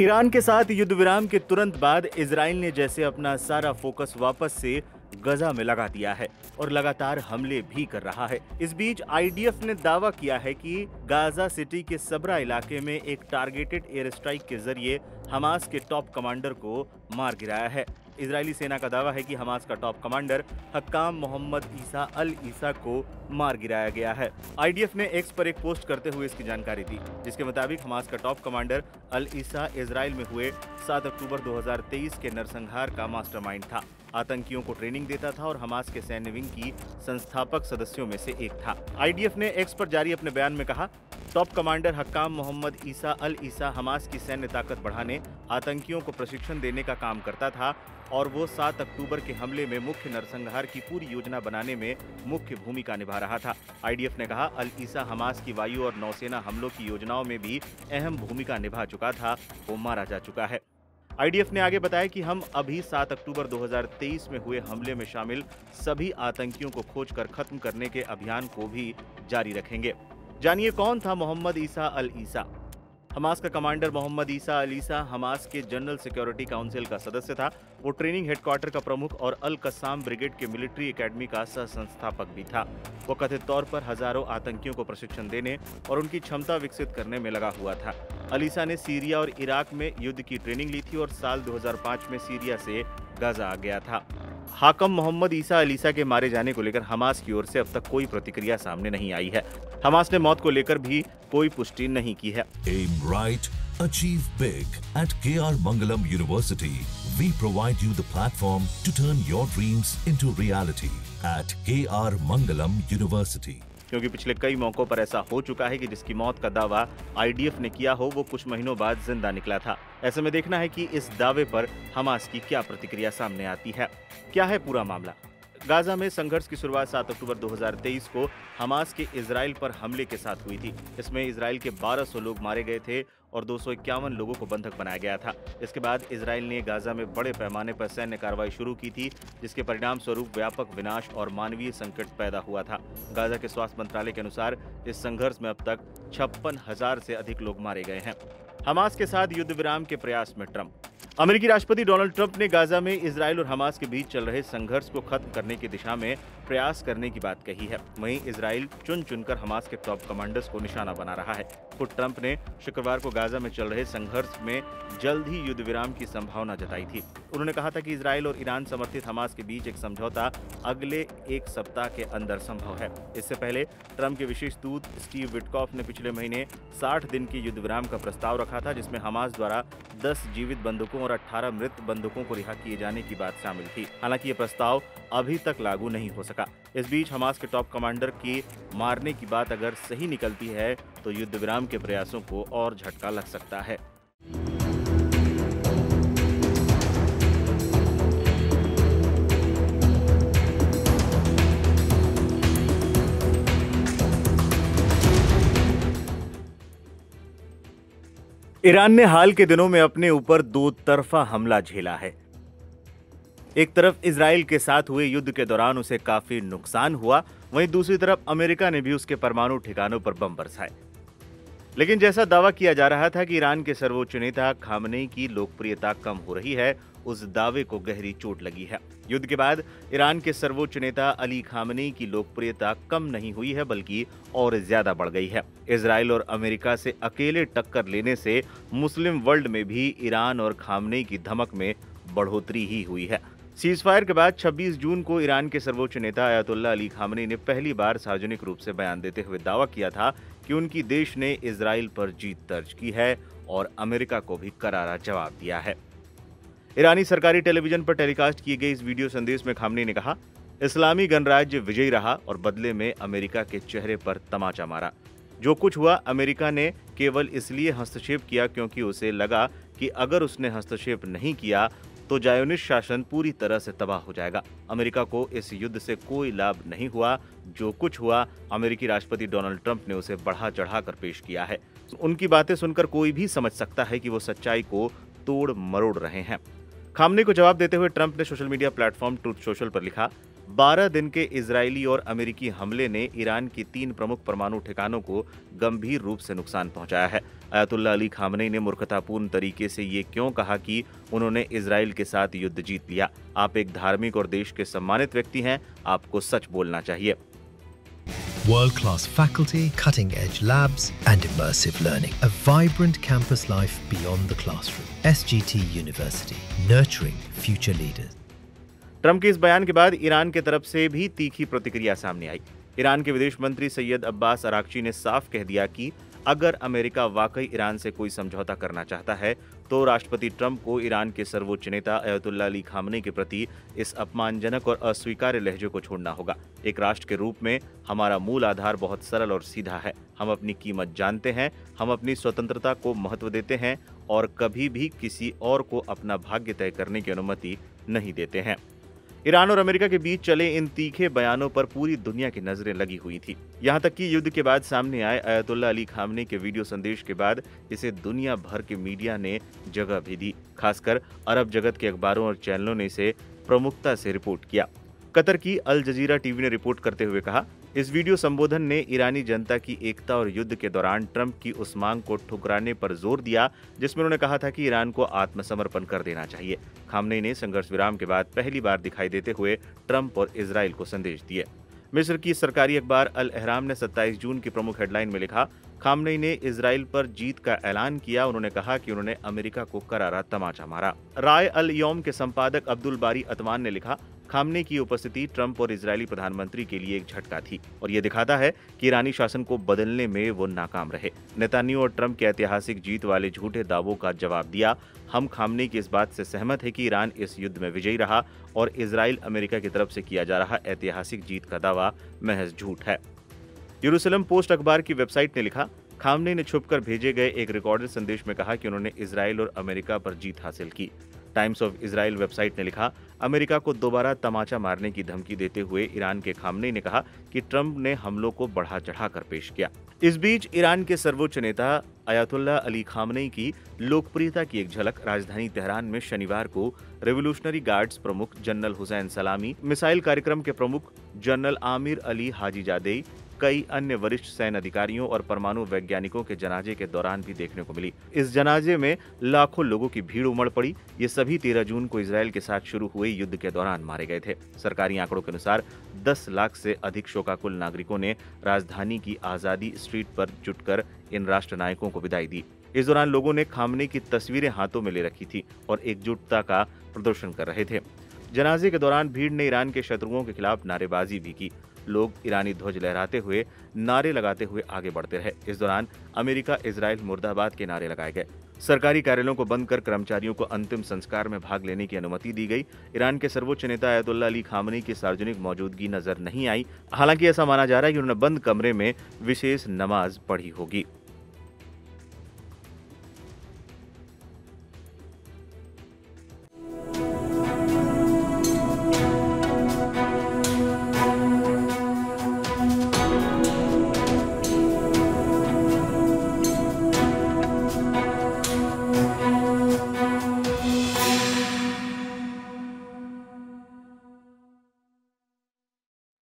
Iran के साथ युद्ध विराम के तुरंत बाद इजराइल ने जैसे अपना सारा फोकस वापस से गजा में लगा दिया है और लगातार हमले भी कर रहा है। इस बीच आईडीएफ ने दावा किया है कि गाजा सिटी के सबरा इलाके में एक टारगेटेड एयर स्ट्राइक के जरिए हमास के टॉप कमांडर को मार गिराया है। इजरायली सेना का दावा है कि हमास का टॉप कमांडर हक्काम मोहम्मद ईसा अल ईसा को मार गिराया गया है। आईडीएफ ने एक्स पर एक पोस्ट करते हुए इसकी जानकारी दी, जिसके मुताबिक हमास का टॉप कमांडर अल ईसा इजराइल में हुए 7 अक्टूबर 2023 के नरसंहार का मास्टरमाइंड था। आतंकियों को ट्रेनिंग देता था और हमास के सैन्य विंग की संस्थापक सदस्यों में से एक था। आईडीएफ ने एक्स पर जारी अपने बयान में कहा, टॉप कमांडर हक्काम मोहम्मद ईसा अल ईसा हमास की सैन्य ताकत बढ़ाने, आतंकियों को प्रशिक्षण देने का काम करता था और वो 7 अक्टूबर के हमले में मुख्य नरसंहार की पूरी योजना बनाने में मुख्य भूमिका निभा रहा था। आईडीएफ ने कहा, अल ईसा हमास की वायु और नौसेना हमलों की योजनाओं में भी अहम भूमिका निभा चुका था, वो मारा जा चुका है। आईडीएफ ने आगे बताया कि हम अभी 7 अक्टूबर 2023 में हुए हमले में शामिल सभी आतंकियों को खोजकर खत्म करने के अभियान को भी जारी रखेंगे। जानिए कौन था मोहम्मद ईसा अल ईसा। हमास का कमांडर मोहम्मद ईसा अल ईसा हमास के जनरल सिक्योरिटी काउंसिल का सदस्य था। वो ट्रेनिंग हेडक्वार्टर का प्रमुख और अल कसाम ब्रिगेड के मिलिट्री एकेडमी का सह संस्थापक भी था। वो कथित तौर पर हजारों आतंकियों को प्रशिक्षण देने और उनकी क्षमता विकसित करने में लगा हुआ था। अल ईसा ने सीरिया और इराक में युद्ध की ट्रेनिंग ली थी और साल 2005 में सीरिया से गाजा आ गया था। हाकम मोहम्मद ईसा अल ईसा के मारे जाने को लेकर हमास की ओर से अब तक कोई प्रतिक्रिया सामने नहीं आई है। हमास ने मौत को लेकर भी कोई पुष्टि नहीं की है। Aim right, achieve big. At KR Mangalam University, we provide you the platform to turn your dreams into reality. At KR Mangalam University. क्योंकि पिछले कई मौकों पर ऐसा हो चुका है कि जिसकी मौत का दावा आईडीएफ ने किया हो वो कुछ महीनों बाद जिंदा निकला था। ऐसे में देखना है कि इस दावे पर हमास की क्या प्रतिक्रिया सामने आती है। क्या है पूरा मामला? गाजा में संघर्ष की शुरुआत 7 अक्टूबर 2023 को हमास के इजराइल पर हमले के साथ हुई थी। इसमें इजराइल के 1200 लोग मारे गए थे और 251 लोगों को बंधक बनाया गया था। इसके बाद इजराइल ने गाजा में बड़े पैमाने पर सैन्य कार्रवाई शुरू की थी, जिसके परिणाम स्वरूप व्यापक विनाश और मानवीय संकट पैदा हुआ था। गाजा के स्वास्थ्य मंत्रालय के अनुसार इस संघर्ष में अब तक 56,000 से अधिक लोग मारे गए हैं। हमास के साथ युद्ध विराम के प्रयास में ट्रंप। अमेरिकी राष्ट्रपति डोनाल्ड ट्रंप ने गाजा में इजराइल और हमास के बीच चल रहे संघर्ष को खत्म करने की दिशा में प्रयास करने की बात कही है। वहीं इजराइल चुन चुनकर हमास के टॉप कमांडर्स को निशाना बना रहा है। खुद ट्रंप ने शुक्रवार को गाजा में चल रहे संघर्ष में जल्द ही युद्ध विराम की संभावना जताई थी। उन्होंने कहा था कि इजराइल और ईरान समर्थित हमास के बीच एक समझौता अगले एक सप्ताह के अंदर संभव है। इससे पहले ट्रंप के विशेष दूत स्टीव विटकॉफ ने पिछले महीने 60 दिन के युद्ध विराम का प्रस्ताव रखा था, जिसमें हमास द्वारा 10 जीवित बंधुकों और 18 मृत बंधुकों को रिहा किए जाने की बात शामिल थी। हालांकि ये प्रस्ताव अभी तक लागू नहीं हो सका। इस बीच हमास के टॉप कमांडर के मारने की बात अगर सही निकलती है तो युद्ध विराम के प्रयासों को और झटका लग सकता है। ईरान ने हाल के दिनों में अपने ऊपर दो तरफा हमला झेला है। एक तरफ इजराइल के साथ हुए युद्ध के दौरान उसे काफी नुकसान हुआ, वहीं दूसरी तरफ अमेरिका ने भी उसके परमाणु ठिकानों पर बम बरसाए। लेकिन जैसा दावा किया जा रहा था कि ईरान के सर्वोच्च नेता खामनेई की लोकप्रियता कम हो रही है, उस दावे को गहरी चोट लगी है। युद्ध के बाद ईरान के सर्वोच्च नेता अली खामनेई की लोकप्रियता कम नहीं हुई है, बल्कि और ज्यादा बढ़ गई है। इजराइल और अमेरिका से अकेले टक्कर लेने से मुस्लिम वर्ल्ड में भी ईरान और खामनेई की धमक में बढ़ोतरी ही हुई है। सीजफायर के बाद 26 जून को ईरान के सर्वोच्च नेता अयतुल्ला अली खामनेई ने पहली बार सार्वजनिक रूप से बयान देते हुए दावा किया था कि उनकी देश ने इजराइल पर जीत दर्ज की है और अमेरिका को भी करारा जवाब दिया है। ईरानी सरकारी टेलीविजन पर टेलीकास्ट किए गए इस वीडियो संदेश में खामनेई ने कहा, इस्लामी गणराज्य विजयी रहा और बदले में अमेरिका के चेहरे पर तमाचा मारा। जो कुछ हुआ अमेरिका ने केवल इसलिए हस्तक्षेप किया क्योंकि उसे लगा कि अगर उसने हस्तक्षेप नहीं किया तो ज़ायोनिस्ट शासन पूरी तरह से तबाह हो जाएगा। अमेरिका को इस युद्ध से कोई लाभ नहीं हुआ। जो कुछ हुआ अमेरिकी राष्ट्रपति डोनाल्ड ट्रंप ने उसे बढ़ा चढ़ाकर पेश किया है। उनकी बातें सुनकर कोई भी समझ सकता है कि वो सच्चाई को तोड़ मरोड़ रहे हैं। खामनेई को जवाब देते हुए ट्रंप ने social media platform truth social पर लिखा, 12 दिन के इजरायली और अमेरिकी हमले ने ईरान की 3 प्रमुख परमाणु ठिकानों को गंभीर रूप से नुकसान पहुंचाया है। अयतुल्ला अली खामनेई ने मूर्खतापूर्ण तरीके से ये क्यों कहा कि उन्होंने इजराइल के साथ युद्ध जीत लिया? आप एक धार्मिक और देश के सम्मानित व्यक्ति हैं, आपको सच बोलना चाहिए। World-class faculty, cutting-edge labs and immersive learning. A vibrant campus life beyond the classroom. SGT University, nurturing future leaders. Trump के इस बयान के बाद ईरान की तरफ से भी तीखी प्रतिक्रिया सामने आई। ईरान के विदेश मंत्री सैयद अब्बास अराक्ची ने साफ कह दिया कि अगर अमेरिका वाकई ईरान से कोई समझौता करना चाहता है तो राष्ट्रपति ट्रंप को ईरान के सर्वोच्च नेता अयतुल्ला अली खामनेई के प्रति इस अपमानजनक और अस्वीकार्य लहजे को छोड़ना होगा। एक राष्ट्र के रूप में हमारा मूल आधार बहुत सरल और सीधा है। हम अपनी कीमत जानते हैं, हम अपनी स्वतंत्रता को महत्व देते हैं और कभी भी किसी और को अपना भाग्य तय करने की अनुमति नहीं देते हैं। ईरान और अमेरिका के बीच चले इन तीखे बयानों पर पूरी दुनिया की नजरें लगी हुई थी। यहां तक कि युद्ध के बाद सामने आए अयतुल्ला अली खामनेई के वीडियो संदेश के बाद इसे दुनिया भर के मीडिया ने जगह भी दी। खासकर अरब जगत के अखबारों और चैनलों ने इसे प्रमुखता से रिपोर्ट किया। कतर की अल जजीरा टीवी ने रिपोर्ट करते हुए कहा, इस वीडियो संबोधन ने ईरानी जनता की एकता और युद्ध के दौरान ट्रंप की उस मांग को ठुकराने पर जोर दिया जिसमें उन्होंने कहा था कि ईरान को आत्मसमर्पण कर देना चाहिए। खामनेई ने संघर्ष विराम के बाद पहली बार दिखाई देते हुए ट्रंप और इजराइल को संदेश दिए। मिस्र की सरकारी अखबार अल अहराम ने 27 जून की प्रमुख हेडलाइन में लिखा, खामनेई ने इजराइल पर जीत का ऐलान किया। उन्होंने कहा कि उन्होंने अमेरिका को करारा तमाचा मारा। राय अल यौम के संपादक अब्दुल बारी अतमान ने लिखा, खामनेई की उपस्थिति ट्रंप और इजरायली प्रधानमंत्री के लिए एक झटका थी और ये दिखाता है कि ईरानी शासन को बदलने में वो नाकाम रहे। नेतान्याहू और ट्रंप के ऐतिहासिक जीत वाले झूठे दावों का जवाब दिया। हम खामनेई की इस बात से सहमत है कि ईरान इस युद्ध में विजयी रहा और इजराइल अमेरिका की तरफ से किया जा रहा ऐतिहासिक जीत का दावा महज झूठ है। यरूशलेम पोस्ट अखबार की वेबसाइट ने लिखा, खामनेई ने छुपकर भेजे गए एक रिकॉर्डेड संदेश में कहा कि उन्होंने इजराइल और अमेरिका पर जीत हासिल की। टाइम्स ऑफ इजराइल वेबसाइट ने लिखा, अमेरिका को दोबारा तमाचा मारने की धमकी देते हुए ईरान के खामनेई ने कहा कि ट्रंप ने हमलों को बढ़ा चढ़ाकर पेश किया। इस बीच ईरान के सर्वोच्च नेता अयतुल्ला अली खामनेई की लोकप्रियता की एक झलक राजधानी तेहरान में शनिवार को रेवोल्यूशनरी गार्ड्स प्रमुख जनरल हुसैन सलामी, मिसाइल कार्यक्रम के प्रमुख जनरल आमिर अली हाजीजादेई, कई अन्य वरिष्ठ सैन्य अधिकारियों और परमाणु वैज्ञानिकों के जनाजे के दौरान भी देखने को मिली। इस जनाजे में लाखों लोगों की भीड़ उमड़ पड़ी। ये सभी 13 जून को इजराइल के साथ शुरू हुए युद्ध के दौरान मारे गए थे। सरकारी आंकड़ों के अनुसार 10 लाख से अधिक शोकाकुल नागरिकों ने राजधानी की आजादी स्ट्रीट पर जुटकर इन राष्ट्र नायकों को विदाई दी। इस दौरान लोगों ने खामनेई की तस्वीरें हाथों में ले रखी थी और एकजुटता का प्रदर्शन कर रहे थे। जनाजे के दौरान भीड़ ने ईरान के शत्रुओं के खिलाफ नारेबाजी भी की। लोग ईरानी ध्वज लहराते हुए नारे लगाते हुए आगे बढ़ते रहे। इस दौरान अमेरिका इजराइल मुर्दाबाद के नारे लगाए गए। सरकारी कार्यालयों को बंद कर कर्मचारियों को अंतिम संस्कार में भाग लेने की अनुमति दी गई। ईरान के सर्वोच्च नेता अयतुल्ला अली खामनेई की सार्वजनिक मौजूदगी नजर नहीं आई। हालांकि ऐसा माना जा रहा है कि उन्होंने बंद कमरे में विशेष नमाज पढ़ी होगी।